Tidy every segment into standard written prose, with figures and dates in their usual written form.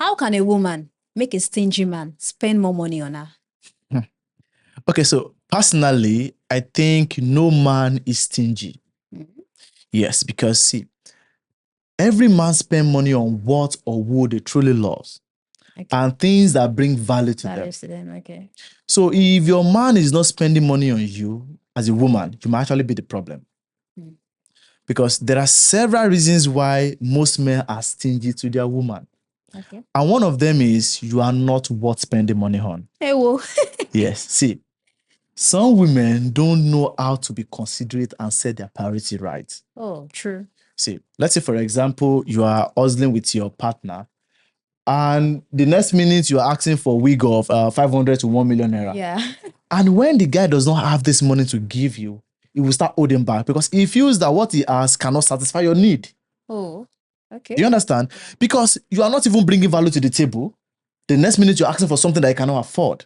How can a woman make a stingy man spend more money on her? Okay, so personally, I think no man is stingy. Mm-hmm. Yes, because see, every man spend money on what or who they truly loves Okay. and things that bring value to them. Values to them, okay. So if your man is not spending money on you as a woman, you might actually be the problem. Mm. Because there are several reasons why most men are stingy to their woman. Okay. And one of them is you are not worth spending money on. Hey, whoa. Yes, see, some women don't know how to be considerate and set their priority right. Oh, true. See, let's say, for example, you are hustling with your partner and the next minute you're asking for a wig of 500 to 1 million naira. Yeah. And when the guy does not have this money to give you, he will start holding back because he feels that what he has cannot satisfy your need. Oh, okay. Do you understand? Because you are not even bringing value to the table. The next minute you're asking for something that you cannot afford.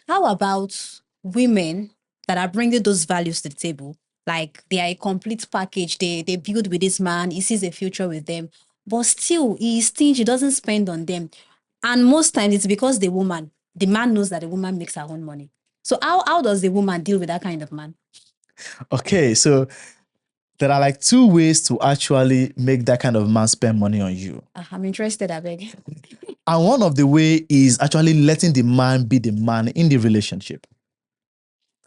How about women that are bringing those values to the table? Like they are a complete package. They build with this man. He sees a future with them. But still, he is stingy, doesn't spend on them. And most times it's because the man knows that the woman makes her own money. So how does the woman deal with that kind of man? Okay, so there are like two ways to actually make that kind of man spend money on you. I'm interested, I beg. And one of the way is actually letting the man be the man in the relationship.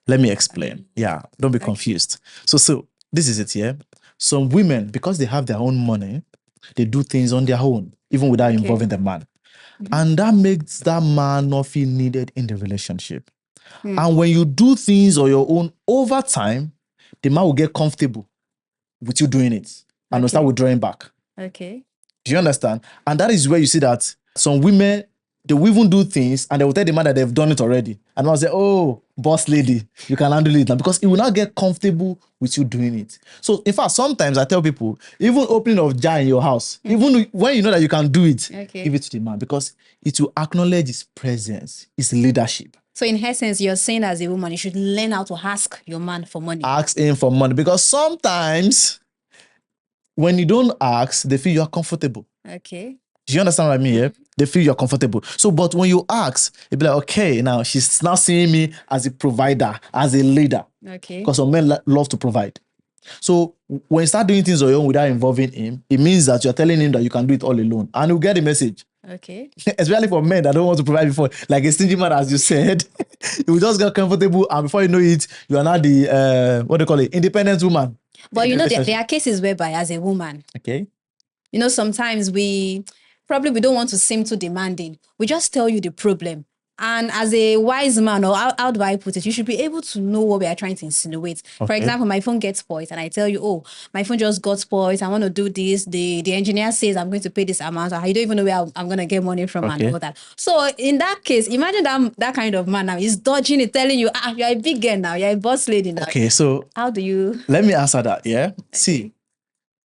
Let me explain. Yeah, don't be confused. So this is it, yeah? Some women, because they have their own money, they do things on their own, even without involving the man. And that makes that man not feel needed in the relationship. And when you do things on your own over time, the man will get comfortable with you doing it and will start withdrawing back. Okay. Do you understand? And that is where you see that some women, they will even do things and they will tell the man that they've done it already. And I'll say, oh, boss lady, you can handle it now. Because he will not get comfortable with you doing it. So in fact, sometimes I tell people, even opening of jar in your house, even when you know that you can do it, give it to the man because it will acknowledge his presence, his leadership. So in essence, you're saying as a woman, you should learn how to ask your man for money. Ask him for money because sometimes when you don't ask, they feel you are comfortable. Okay. Do you understand what I mean? Yeah? They feel you're comfortable. So, but when you ask, they'll be like, okay, now she's now seeing me as a provider, as a leader. Okay. Because some men love to provide. So when you start doing things on your own without involving him, it means that you're telling him that you can do it all alone. And he'll get the message. Okay. Especially for men that don't want to provide before. Like a stingy man, as you said. You will just get comfortable and before you know it, you are now the, what do you call it, independent woman. But you know, there are cases whereby as a woman, okay, you know, sometimes we don't want to seem too demanding. We just tell you the problem. And as a wise man, or how do I put it? You should be able to know what we are trying to insinuate. For example, my phone gets spoiled and I tell you, oh, my phone just got spoiled. I want to do this. The engineer says I'm going to pay this amount. I don't even know where I'm going to get money from and all that. So in that case, imagine that kind of man now is dodging it, telling you, you're a big girl now. You're a boss lady now. Okay, so how do you... Let me answer that, yeah? See,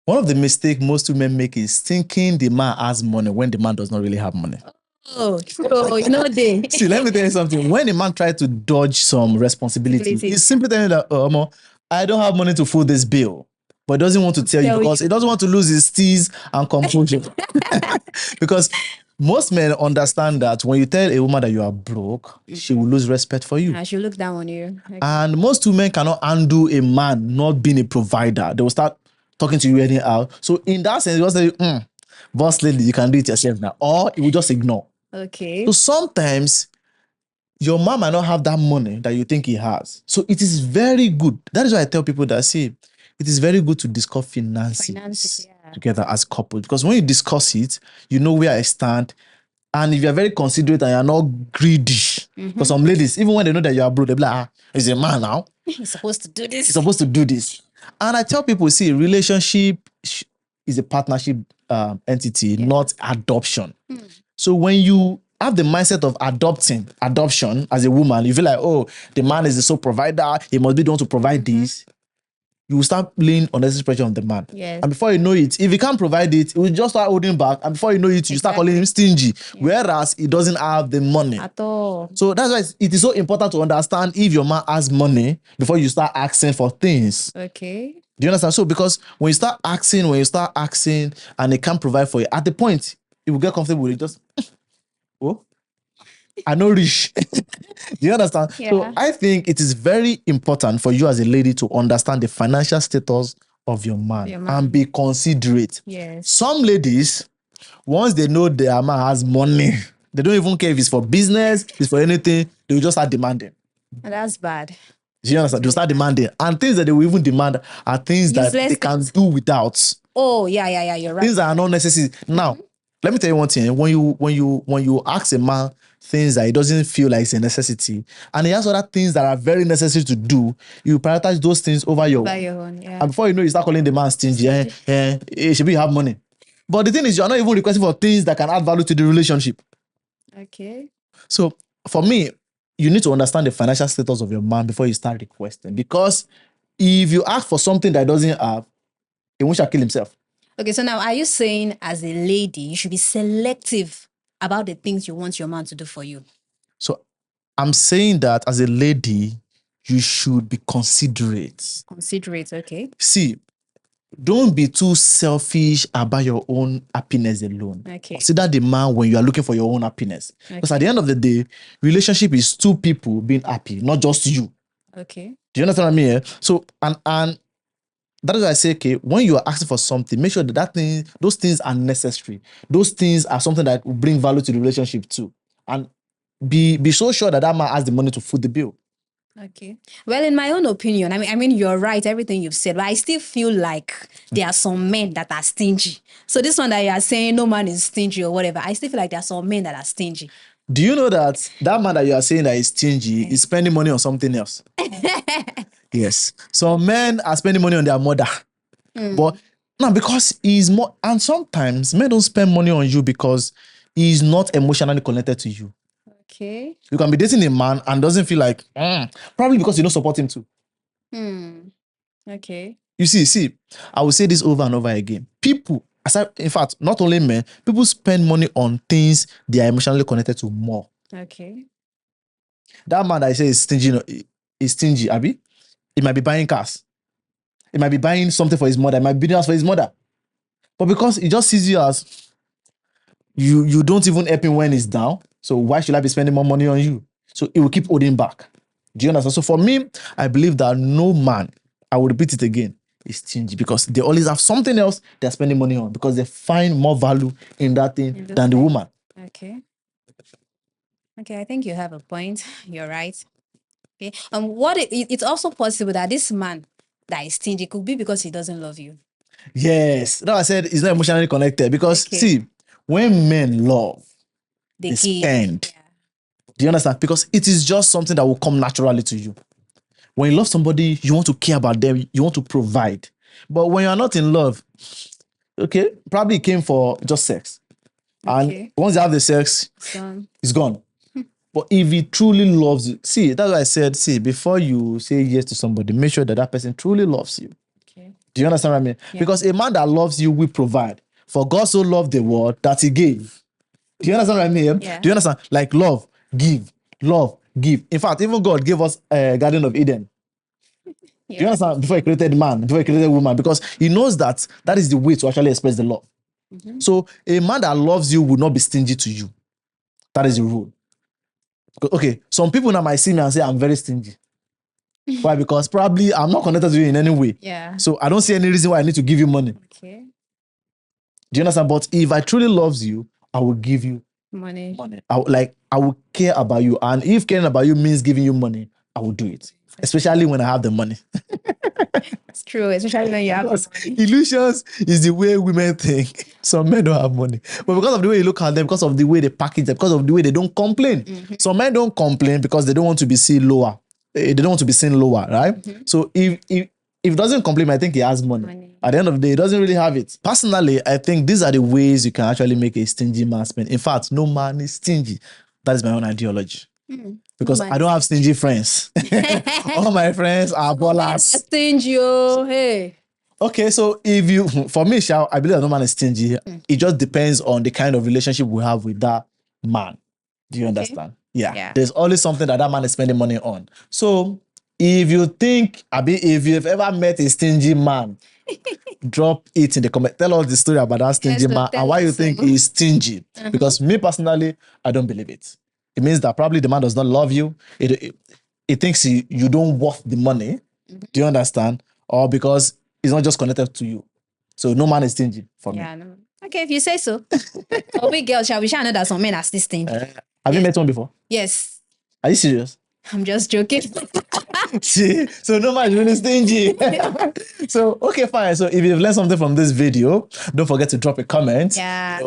one of the mistakes most women make is thinking the man has money when the man does not really have money. Oh, so you know they... See, let me tell you something. When a man tries to dodge some responsibility, he's simply telling you that, oh, I don't have money to foot this bill. But he doesn't want to tell you because he doesn't want to lose his steez and composure. Because most men understand that when you tell a woman that you are broke, she will lose respect for you. She'll look down on you. Okay. And most women cannot handle a man not being a provider. They will start talking to you anyhow. So in that sense, you will say, boss lady, you can do it yourself now. Or you will just ignore. Okay. So sometimes your man might not have that money that you think he has. So it is very good. That is why I tell people that, see, it is very good to discuss finances together as couples. Because when you discuss it, you know where I stand. And if you're very considerate and you're not greedy, because some ladies, even when they know that you are broke, they'll be like, he's a man now. He's supposed to do this. He's supposed to do this. And I tell people, see, relationship is a partnership entity, not adoption. So when you have the mindset of adoption as a woman, you feel like, oh, the man is the sole provider, he must be the one to provide this. You will start laying unnecessary pressure on the man. Yes. And before you know it, if he can't provide it, he will just start holding back. And before you know it, you start calling him stingy. Whereas he doesn't have the money. At all. So that's why it is so important to understand if your man has money before you start asking for things. Okay. Do you understand? So because when you start asking and he can't provide for you, at the point, he will get comfortable with it. Just, oh, I know rich. Do you understand? Yeah. So I think it is very important for you as a lady to understand the financial status of your man, and be considerate. Yes. Some ladies, once they know their man has money, they don't even care if it's for business, if it's for anything, they will just start demanding. And that's bad. Do you understand? They'll start demanding. And things that they will even demand are things that Useless they can do without. Oh, yeah, you're right. Things that are not necessary. Now, let me tell you one thing. When you ask a man things that he doesn't feel like it's a necessity, and he has other things that are very necessary to do, you prioritize those things over your own. Yeah. And before you know, you start calling the man stingy. Should we have money? But the thing is, you're not even requesting for things that can add value to the relationship. Okay. So for me, you need to understand the financial status of your man before you start requesting. Because if you ask for something that he doesn't have, he won't kill himself. Okay, so now are you saying as a lady, you should be selective about the things you want your man to do for you? So I'm saying that as a lady, you should be considerate. Considerate, okay. See, don't be too selfish about your own happiness alone. Okay. Consider the man when you are looking for your own happiness. Because at the end of the day, relationship is two people being happy, not just you. Okay. Do you understand what I mean? So, and that is why I say, okay, when you are asking for something, make sure that those things are necessary. Those things are something that will bring value to the relationship too. And be so sure that man has the money to foot the bill. Okay. Well, in my own opinion, I mean, you're right, everything you've said, but I still feel like there are some men that are stingy. So this one that you are saying, no man is stingy or whatever, I still feel like there are some men that are stingy. Do you know that man that you are saying that is stingy is spending money on something else? Yes. Some men are spending money on their mother. But no, because he's more, and sometimes men don't spend money on you because he's not emotionally connected to you. Okay. You can be dating a man and doesn't feel like, probably because you don't support him too. Okay. You see, I will say this over and over again. People, in fact, not only men, people spend money on things they are emotionally connected to more. Okay. That man that I say is stingy, Abby. He might be buying cars. He might be buying something for his mother. He might be building house for his mother. But because he just sees you as you don't even help him when he's down, so why should I be spending more money on you? So he will keep holding back. Do you understand? So for me, I believe that no man, I will repeat it again, is stingy because they always have something else they're spending money on because they find more value in that thing than the woman. Okay. Okay, I think you have a point. You're right. Okay. What it's also possible that this man that is stingy could be because he doesn't love you. Yes. No, I said he's not emotionally connected because see, when men love, they spend. Yeah. Do you understand? Because it is just something that will come naturally to you. When you love somebody, you want to care about them, you want to provide. But when you're not in love, okay, probably it came for just sex. And once you have the sex, it's gone. But if he truly loves you, see, that's why I said, see, before you say yes to somebody, make sure that person truly loves you. Okay. Do you understand what I mean? Yeah. Because a man that loves you will provide. For God so loved the world that he gave. Do you understand what I mean? Yeah. Do you understand? Like love, give. Love, give. In fact, even God gave us a Garden of Eden. Yeah. Do you understand? Before he created man, before he created woman, because he knows that is the way to actually express the love. So a man that loves you will not be stingy to you. That is the rule. Okay, some people now might see me and say I'm very stingy. Why? Because probably I'm not connected to you in any way. Yeah. So I don't see any reason why I need to give you money. Okay. Do you understand? But if I truly loves you, I will give you money. I will care about you. And if caring about you means giving you money, I will do it. Especially when I have the money. It's true, especially when you have money. Illusions is the way women think. Some men don't have money. But because of the way you look at them, because of the way they package them, because of the way they don't complain. Some men don't complain because they don't want to be seen lower. They don't want to be seen lower, right? So if he doesn't complain, I think he has money. At the end of the day, he doesn't really have it. Personally, I think these are the ways you can actually make a stingy man spend. In fact, no man is stingy. That is my own ideology. Because I don't have stingy friends. All my friends are ballers. Stingy, hey. Okay, so for me, I believe that no man is stingy. It just depends on the kind of relationship we have with that man. Do you understand? Yeah. There's always something that man is spending money on. So if you think, if you've ever met a stingy man, Drop it in the comment. Tell us the story about that stingy man and why you think he's stingy. Because me personally, I don't believe it. It means that probably the man does not love you. It thinks you don't worth the money. Do you understand? Or because it's not just connected to you. So no man is stingy for me. No. Okay, if you say so. Oh, big girl, shall we know that some men are still stingy? Have you met one before? Yes. Are you serious? I'm just joking. See, so no man is really stingy. So okay, fine. So if you've learned something from this video, don't forget to drop a comment. Yeah.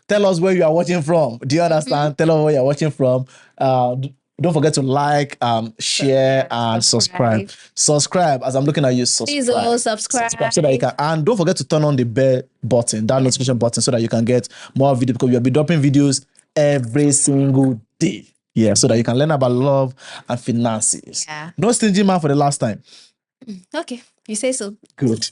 Tell us where you are watching from. Do you understand? Tell us where you're watching from. Don't forget to like, share, and subscribe. Subscribe as I'm looking at you. Subscribe. Please all subscribe so that you can. And don't forget to turn on the bell button, that notification button, so that you can get more videos, because we'll be dropping videos every single day. Yeah, so that you can learn about love and finances. Yeah. No stingy man for the last time. Okay, you say so. Good.